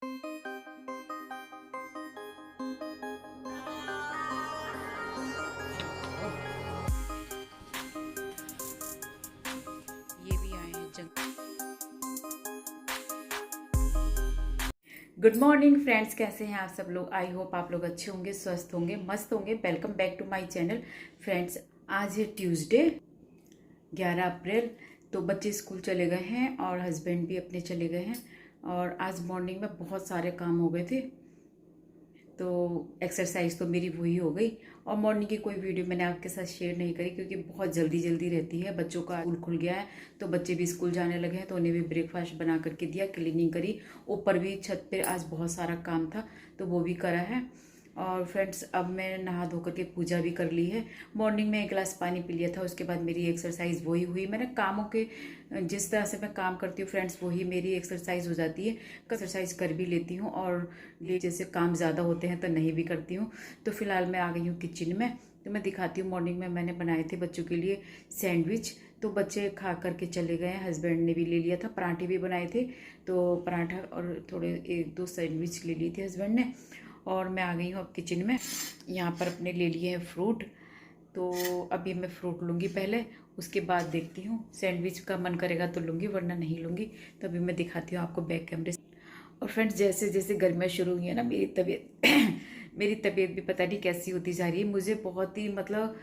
ये भी आए हैं जंग। गुड मॉर्निंग फ्रेंड्स, कैसे हैं आप सब लोग। आई होप आप लोग अच्छे होंगे, स्वस्थ होंगे, मस्त होंगे। Welcome back to my channel friends. आज है ट्यूसडे 11 अप्रैल। तो बच्चे स्कूल चले गए हैं और हस्बैंड भी अपने चले गए हैं। और आज मॉर्निंग में बहुत सारे काम हो गए थे, तो एक्सरसाइज तो मेरी वही हो गई। और मॉर्निंग की कोई वीडियो मैंने आपके साथ शेयर नहीं करी क्योंकि बहुत जल्दी जल्दी रहती है। बच्चों का स्कूल खुल गया है तो बच्चे भी स्कूल जाने लगे हैं, तो उन्हें भी ब्रेकफास्ट बना करके दिया, क्लीनिंग करी। ऊपर भी छत पे आज बहुत सारा काम था तो वो भी करा है। और फ्रेंड्स, अब मैं नहा धो करके पूजा भी कर ली है। मॉर्निंग में 1 गिलास पानी पी लिया था, उसके बाद मेरी एक्सरसाइज वही हुई। मैंने कामों के जिस तरह से मैं काम करती हूँ फ्रेंड्स, वही मेरी एक्सरसाइज हो जाती है। एक्सरसाइज कर भी लेती हूँ और जैसे काम ज़्यादा होते हैं तो नहीं भी करती हूँ। तो फिलहाल मैं आ गई हूँ किचन में, तो मैं दिखाती हूँ। मॉर्निंग में मैंने बनाए थे बच्चों के लिए सैंडविच, तो बच्चे खा करके चले गए हैं। हस्बैंड ने भी ले लिया था, पराठे भी बनाए थे, तो पराठा और थोड़े 1-2 सैंडविच ले लिए थे हस्बैंड ने। और मैं आ गई हूँ अब किचन में। यहाँ पर अपने ले लिए हैं फ्रूट, तो अभी मैं फ्रूट लूँगी पहले, उसके बाद देखती हूँ। सैंडविच का मन करेगा तो लूँगी, वरना नहीं लूँगी। तो अभी मैं दिखाती हूँ आपको बैक कैमरे से। और फ्रेंड्स, जैसे जैसे गर्मियाँ शुरू हुई है ना, मेरी तबीयत मेरी तबीयत भी पता नहीं कैसी होती जा रही है। मुझे बहुत ही मतलब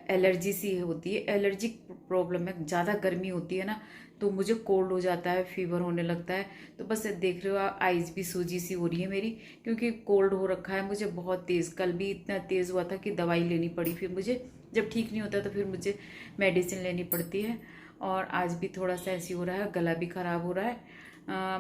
एलर्जी सी होती है, एलर्जिक प्रॉब्लम है। ज़्यादा गर्मी होती है ना तो मुझे कोल्ड हो जाता है, फीवर होने लगता है। तो बस देख रहे हो आप, आइज़ भी सूजी सी हो रही है मेरी, क्योंकि कोल्ड हो रखा है मुझे बहुत तेज़। कल भी इतना तेज़ हुआ था कि दवाई लेनी पड़ी। फिर मुझे जब ठीक नहीं होता तो फिर मुझे मेडिसिन लेनी पड़ती है। और आज भी थोड़ा सा ऐसी हो रहा है, गला भी ख़राब हो रहा है।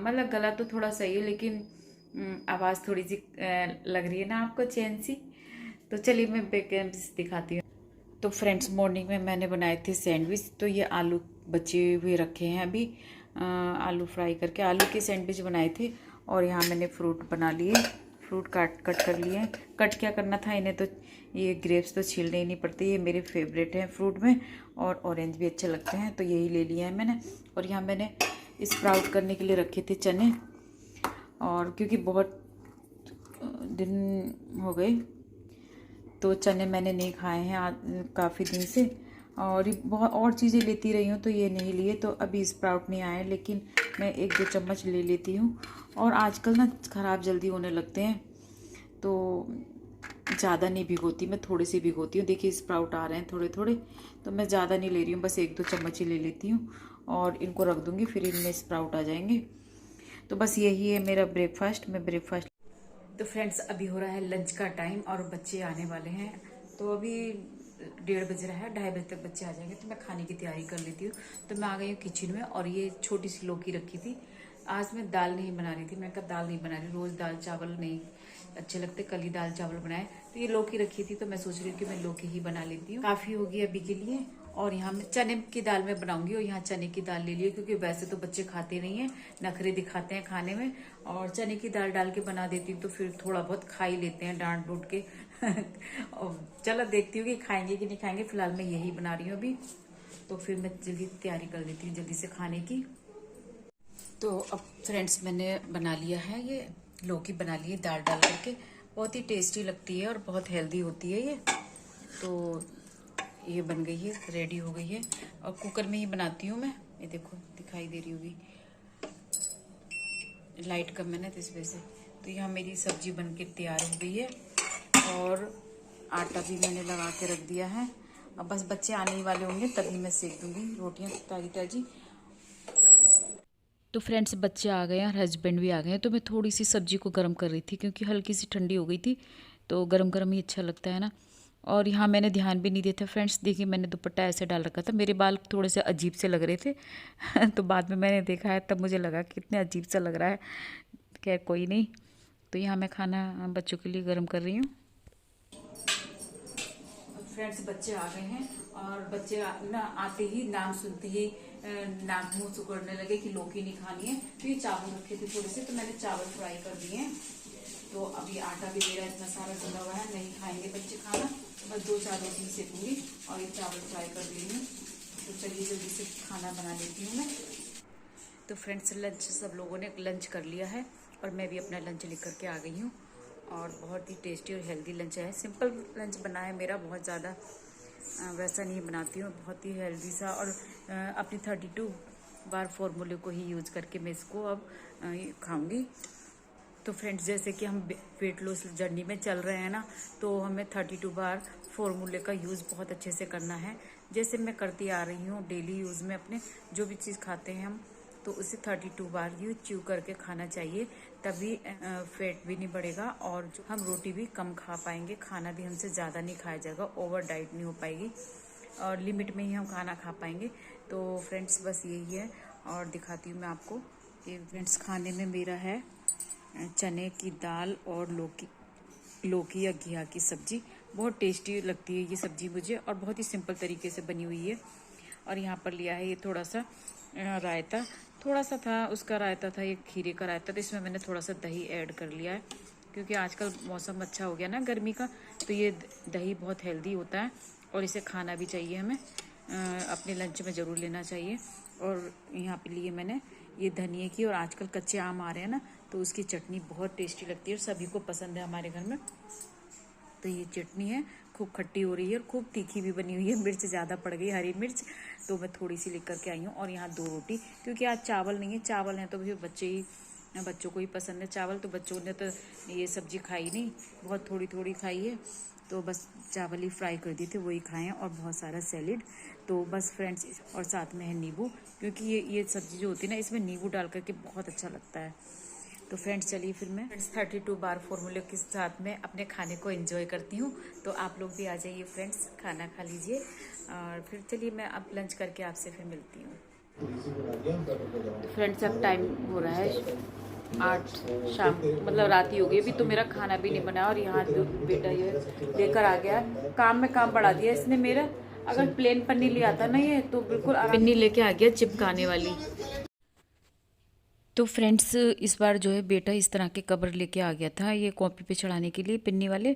मतलब गला तो थोड़ा सही है, लेकिन आवाज़ थोड़ी सी लग रही है ना आपको चैन सी। तो चलिए मैं बैक कैमरे से दिखाती हूँ। तो फ्रेंड्स, मॉर्निंग में मैंने बनाए थे सैंडविच। तो ये आलू बचे हुए रखे हैं अभी, आलू फ्राई करके आलू के सैंडविच बनाए थे। और यहाँ मैंने फ्रूट बना लिए, फ्रूट कट कर लिए। कट क्या करना था इन्हें, तो ये ग्रेप्स तो छीलने ही नहीं पड़ते, ये मेरे फेवरेट हैं फ्रूट में। और ऑरेंज भी अच्छे लगते हैं, तो यही ले लिया है मैंने। और यहाँ मैंने स्प्राउट करने के लिए रखे थे चने, और क्योंकि बहुत दिन हो गए तो चने मैंने नहीं खाए हैं काफ़ी दिन से। और ये बहुत और चीज़ें लेती रही हूँ तो ये नहीं लिए, तो अभी स्प्राउट नहीं आए, लेकिन मैं 1-2 चम्मच ले लेती हूँ। और आजकल ना ख़राब जल्दी होने लगते हैं, तो ज़्यादा नहीं भिगोती मैं, थोड़े से भिगोती हूँ। देखिए स्प्राउट आ रहे हैं थोड़े थोड़े, तो मैं ज़्यादा नहीं ले रही हूँ, बस 1-2 चम्मच ही ले लेती हूँ। और इनको रख दूँगी, फिर इनमें स्प्राउट आ जाएंगे। तो बस यही है मेरा ब्रेकफास्ट। मैं ब्रेकफास्ट तो फ्रेंड्स, अभी हो रहा है लंच का टाइम और बच्चे आने वाले हैं। तो अभी 1:30 बज रहा है, 2:30 बजे तक बच्चे आ जाएंगे, तो मैं खाने की तैयारी कर लेती हूँ। तो मैं आ गई हूँ किचन में, और ये छोटी सी लौकी रखी थी। आज मैं दाल नहीं बना रही थी, मैं कहा दाल नहीं बना रही, रोज़ दाल चावल नहीं अच्छे लगते, कल ही दाल चावल बनाए। तो ये लौकी रखी थी, तो मैं सोच रही हूँ कि मैं लौकी ही बना लेती हूँ, काफ़ी होगी अभी के लिए। और यहाँ मैं चने की दाल में बनाऊंगी, और यहाँ चने की दाल ले लियो, क्योंकि वैसे तो बच्चे खाते नहीं है, नखरे दिखाते हैं खाने में। और चने की दाल डाल के बना देती हूँ तो फिर थोड़ा बहुत खा ही लेते हैं डांट डूट के और चलो देखती हूँ कि खाएंगे कि नहीं खाएंगे। फिलहाल मैं यही बना रही हूँ अभी, तो फिर मैं जल्दी तैयारी कर लेती हूँ जल्दी से खाने की। तो अब फ्रेंड्स, मैंने बना लिया है, ये लौकी बना ली है दाल डाल करके। बहुत ही टेस्टी लगती है और बहुत हेल्दी होती है ये। तो ये बन गई है, रेडी हो गई है। और कुकर में ही बनाती हूँ मैं, ये देखो दिखाई दे रही होगी, लाइट कम है ना तो इस वजह से। तो यहाँ मेरी सब्जी बन के तैयार हो गई है, और आटा भी मैंने लगा के रख दिया है। अब बस बच्चे आने ही वाले होंगे तभी मैं सेक दूंगी रोटियाँ ताजी ताजी। तो फ्रेंड्स, बच्चे आ गए हैं और हस्बैंड भी आ गए हैं, तो मैं थोड़ी सी सब्जी को गर्म कर रही थी क्योंकि हल्की सी ठंडी हो गई थी, तो गरम गरम ही अच्छा लगता है ना। और यहाँ मैंने ध्यान भी नहीं दिया था फ्रेंड्स, देखिए मैंने दुपट्टा ऐसे डाल रखा था, मेरे बाल थोड़े से अजीब से लग रहे थे तो बाद में मैंने देखा है तब मुझे लगा कितने अजीब सा लग रहा है। खैर कोई नहीं। तो यहाँ मैं खाना बच्चों के लिए गर्म कर रही हूँ। फ्रेंड्स, बच्चे आ गए हैं, और बच्चे ना आते ही, नाम सुनते ही नाक मुंह सुकड़ने लगे कि लौकी नहीं खानी है। तो ये चावल रखे थे थोड़े से, तो मैंने चावल फ्राई कर दिए हैं। तो अभी आटा भी मेरा इतना सारा जुड़ा हुआ है, नहीं खाएंगे बच्चे खाना, तो बस 2-4 रोटी सेकूंगी और ये चावल फ्राई कर रही हूँ। तो चलिए जल्दी से खाना बना लेती हूँ मैं। तो फ्रेंड्स, लंच सब लोगों ने लंच कर लिया है, और मैं भी अपना लंच लेकर के आ गई हूँ। और बहुत ही टेस्टी और हेल्दी लंच है। सिंपल लंच बना है मेरा, बहुत ज़्यादा वैसा नहीं बनाती हूँ, बहुत ही हेल्दी सा। और अपनी 32 बार फॉर्मूले को ही यूज़ करके मैं इसको अब खाऊंगी। तो फ्रेंड्स, जैसे कि हम वेट लॉस जर्नी में चल रहे हैं ना, तो हमें 32 बार फॉर्मूले का यूज़ बहुत अच्छे से करना है। जैसे मैं करती आ रही हूँ डेली यूज़ में, अपने जो भी चीज़ खाते हैं हम, तो उसे 32 बार यूज च्यू करके खाना चाहिए, तभी फैट भी नहीं बढ़ेगा और जो हम रोटी भी कम खा पाएंगे, खाना भी हमसे ज़्यादा नहीं खाया जाएगा, ओवर डाइट नहीं हो पाएगी और लिमिट में ही हम खाना खा पाएंगे। तो फ्रेंड्स, बस यही है। और दिखाती हूँ मैं आपको कि फ्रेंड्स, खाने में मेरा है चने की दाल और लौकी या घिया की सब्ज़ी। बहुत टेस्टी लगती है ये सब्ज़ी मुझे, और बहुत ही सिंपल तरीके से बनी हुई है। और यहाँ पर लिया है ये थोड़ा सा रायता, थोड़ा सा था उसका रायता था, ये खीरे का रायता, तो इसमें मैंने थोड़ा सा दही ऐड कर लिया है, क्योंकि आजकल मौसम अच्छा हो गया ना गर्मी का, तो ये दही बहुत हेल्दी होता है और इसे खाना भी चाहिए हमें, अपने लंच में ज़रूर लेना चाहिए। और यहाँ पे लिए मैंने ये धनिए की, और आजकल कच्चे आम आ रहे हैं ना, तो उसकी चटनी बहुत टेस्टी लगती है और सभी को पसंद है हमारे घर में। तो ये चटनी है, खूब खट्टी हो रही है और खूब तीखी भी बनी हुई है, मिर्च ज़्यादा पड़ गई, हरी मिर्च, तो मैं थोड़ी सी लेकर के आई हूँ। और यहाँ 2 रोटी, क्योंकि आज चावल नहीं है, चावल हैं तो भी बच्चों को ही पसंद है चावल, तो बच्चों ने तो ये सब्ज़ी खाई नहीं, बहुत थोड़ी थोड़ी खाई है, तो बस चावल ही फ्राई कर दिए थे, वही खाए हैं, और बहुत सारा सैलेड। तो बस फ्रेंड्स, और साथ में है नींबू, क्योंकि ये सब्ज़ी जो होती है ना, इसमें नींबू डाल करके बहुत अच्छा लगता है। तो फ्रेंड्स, चलिए फिर मैं 32 बार फॉर्मूले के साथ में अपने खाने को एंजॉय करती हूँ। तो आप लोग भी आ जाइए फ्रेंड्स, खाना खा लीजिए, और फिर चलिए मैं अब लंच करके आपसे फिर मिलती हूँ। तो फ्रेंड्स, अब टाइम हो रहा है 8 शाम, मतलब रात ही हो गई, अभी तो मेरा खाना भी नहीं बना। और यहाँ तो बेटा ये लेकर आ गया, काम में काम बढ़ा दिया इसने मेरा। अगर प्लेन पन्नी ले आता ना ये, तो बिल्कुल पन्नी लेके आ गया चिपकाने वाली। तो फ्रेंड्स, इस बार जो है बेटा इस तरह के कवर लेके आ गया था, ये कॉपी पे चढ़ाने के लिए, पिन्नी वाले।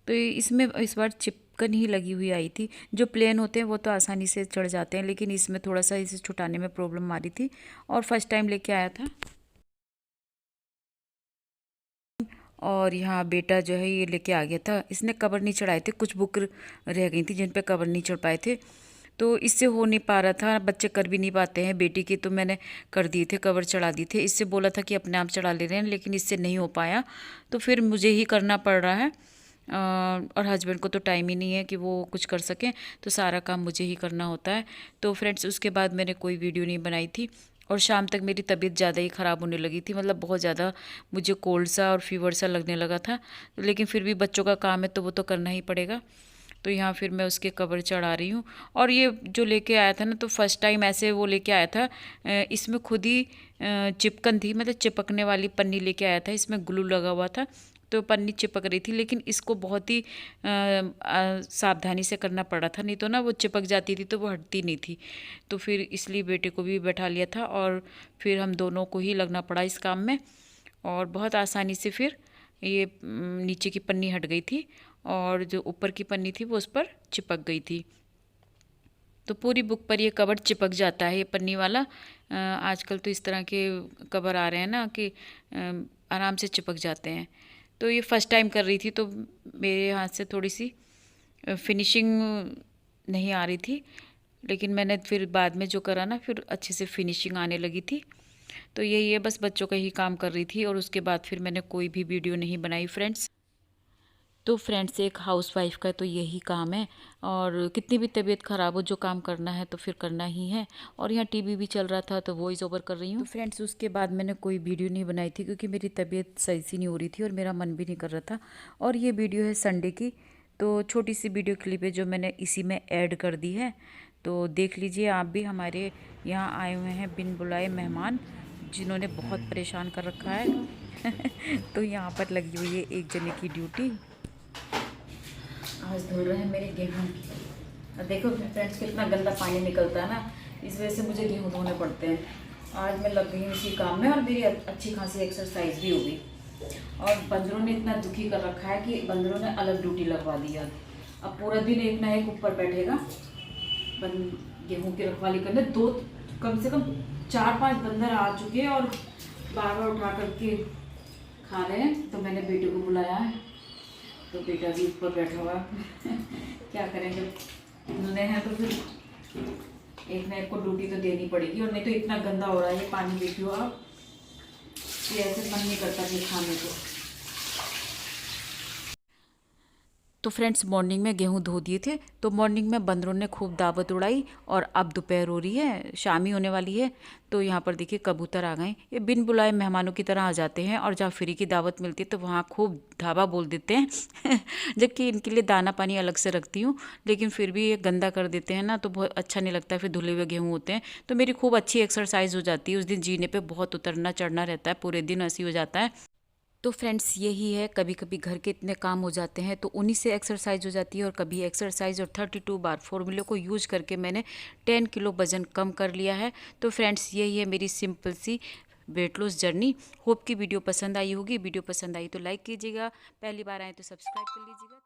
तो इसमें इस बार चिपकन ही लगी हुई आई थी। जो प्लेन होते हैं वो तो आसानी से चढ़ जाते हैं, लेकिन इसमें थोड़ा सा इसे छुटाने में प्रॉब्लम आ रही थी, और फर्स्ट टाइम लेके आया था। और यहाँ बेटा जो है ये लेके आ गया था, इसने कवर नहीं चढ़ाए थे, कुछ बुक रह गई थी जिन पे कवर नहीं चढ़ पाए थे, तो इससे हो नहीं पा रहा था, बच्चे कर भी नहीं पाते हैं। बेटी की तो मैंने कर दिए थे, कवर चढ़ा दिए थे, इससे बोला था कि अपने आप चढ़ा ले रहे हैं, लेकिन इससे नहीं हो पाया, तो फिर मुझे ही करना पड़ रहा है। और हस्बैंड को तो टाइम ही नहीं है कि वो कुछ कर सकें, तो सारा काम मुझे ही करना होता है। तो फ्रेंड्स, उसके बाद मैंने कोई वीडियो नहीं बनाई थी, और शाम तक मेरी तबीयत ज़्यादा ही ख़राब होने लगी थी, मतलब बहुत ज़्यादा मुझे कोल्ड सा और फीवर सा लगने लगा था, लेकिन फिर भी बच्चों का काम है तो वो तो करना ही पड़ेगा। तो यहाँ फिर मैं उसके कवर चढ़ा रही हूँ। और ये जो लेके आया था ना, तो फर्स्ट टाइम ऐसे वो लेके आया था, इसमें खुद ही चिपकन थी, मतलब चिपकने वाली पन्नी लेके आया था, इसमें ग्लू लगा हुआ था, तो पन्नी चिपक रही थी, लेकिन इसको बहुत ही सावधानी से करना पड़ा था, नहीं तो ना वो चिपक जाती थी तो वो हटती नहीं थी। तो फिर इसलिए बेटे को भी बैठा लिया था, और फिर हम दोनों को ही लगना पड़ा इस काम में, और बहुत आसानी से फिर ये नीचे की पन्नी हट गई थी, और जो ऊपर की पन्नी थी वो उस पर चिपक गई थी। तो पूरी बुक पर ये कवर चिपक जाता है, ये पन्नी वाला। आजकल तो इस तरह के कवर आ रहे हैं ना कि आराम से चिपक जाते हैं। तो ये फर्स्ट टाइम कर रही थी, तो मेरे हाथ से थोड़ी सी फिनिशिंग नहीं आ रही थी, लेकिन मैंने फिर बाद में जो करा ना, फिर अच्छे से फिनिशिंग आने लगी थी। तो यही है, बस बच्चों का ही काम कर रही थी, और उसके बाद फिर मैंने कोई भी वीडियो नहीं बनाई फ्रेंड्स। तो फ्रेंड्स, एक हाउसवाइफ का तो यही काम है, और कितनी भी तबीयत ख़राब हो, जो काम करना है तो फिर करना ही है। और यहाँ टीवी भी चल रहा था, तो वॉइस ओवर कर रही हूँ। तो फ्रेंड्स, उसके बाद मैंने कोई वीडियो नहीं बनाई थी, क्योंकि मेरी तबीयत सही सी नहीं हो रही थी और मेरा मन भी नहीं कर रहा था। और ये वीडियो है संडे की, तो छोटी सी वीडियो क्लिप है जो मैंने इसी में ऐड कर दी है, तो देख लीजिए आप भी। हमारे यहाँ आए हुए हैं बिन बुलाए मेहमान, जिन्होंने बहुत परेशान कर रखा है। तो यहाँ पर लगी हुई है एक जने की ड्यूटी। आज धुल रहे हैं मेरे गेहूँ। और देखो फ्रेंड्स, कितना गंदा पानी निकलता है ना, इस वजह से मुझे गेहूँ धोने पड़ते हैं। आज मैं लग गई हूँ इसी काम में, और मेरी अच्छी खासी एक्सरसाइज भी होगी। और बंदरों ने इतना दुखी कर रखा है कि बंदरों ने अलग ड्यूटी लगवा दी है। अब पूरा दिन एक ना एक ऊपर बैठेगा गेहूँ की रखवाली करने। कम से कम 4-5 बंदर आ चुके हैं, और बार बार उठा करके खा रहे हैं। तो मैंने बेटे को बुलाया है, तो बेटा भी ऊपर बैठा हुआ है। क्या करें, जब उन्होंने हैं तो फिर एक मेरे को ड्यूटी तो देनी पड़ेगी। और नहीं तो इतना गंदा हो रहा है ये पानी, देखियो आप, ये ऐसे मन नहीं करता फिर खाने को। तो फ्रेंड्स मॉर्निंग में गेहूं धो दिए थे, तो मॉर्निंग में बंदरों ने खूब दावत उड़ाई और अब दोपहर हो रही है, शाम ही होने वाली है। तो यहाँ पर देखिए कबूतर आ गए, ये बिन बुलाए मेहमानों की तरह आ जाते हैं और जहाँ फ्री की दावत मिलती है तो वहाँ खूब धाबा बोल देते हैं। जबकि इनके लिए दाना पानी अलग से रखती हूँ, लेकिन फिर भी ये गंदा कर देते हैं ना, तो बहुत अच्छा नहीं लगता है। फिर धुले हुए गेहूँ होते हैं, तो मेरी खूब अच्छी एक्सरसाइज हो जाती है उस दिन। जीने पे बहुत उतरना चढ़ना रहता है, पूरे दिन ऐसी हो जाता है। तो फ्रेंड्स यही है, कभी कभी घर के इतने काम हो जाते हैं तो उन्हीं से एक्सरसाइज हो जाती है। और कभी एक्सरसाइज और 32 बार फॉर्मूले को यूज करके मैंने 10 किलो वजन कम कर लिया है। तो फ्रेंड्स यही है मेरी सिंपल सी वेट लॉस जर्नी। होप की वीडियो पसंद आई होगी। वीडियो पसंद आई तो लाइक कीजिएगा, पहली बार आए तो सब्सक्राइब कर लीजिएगा।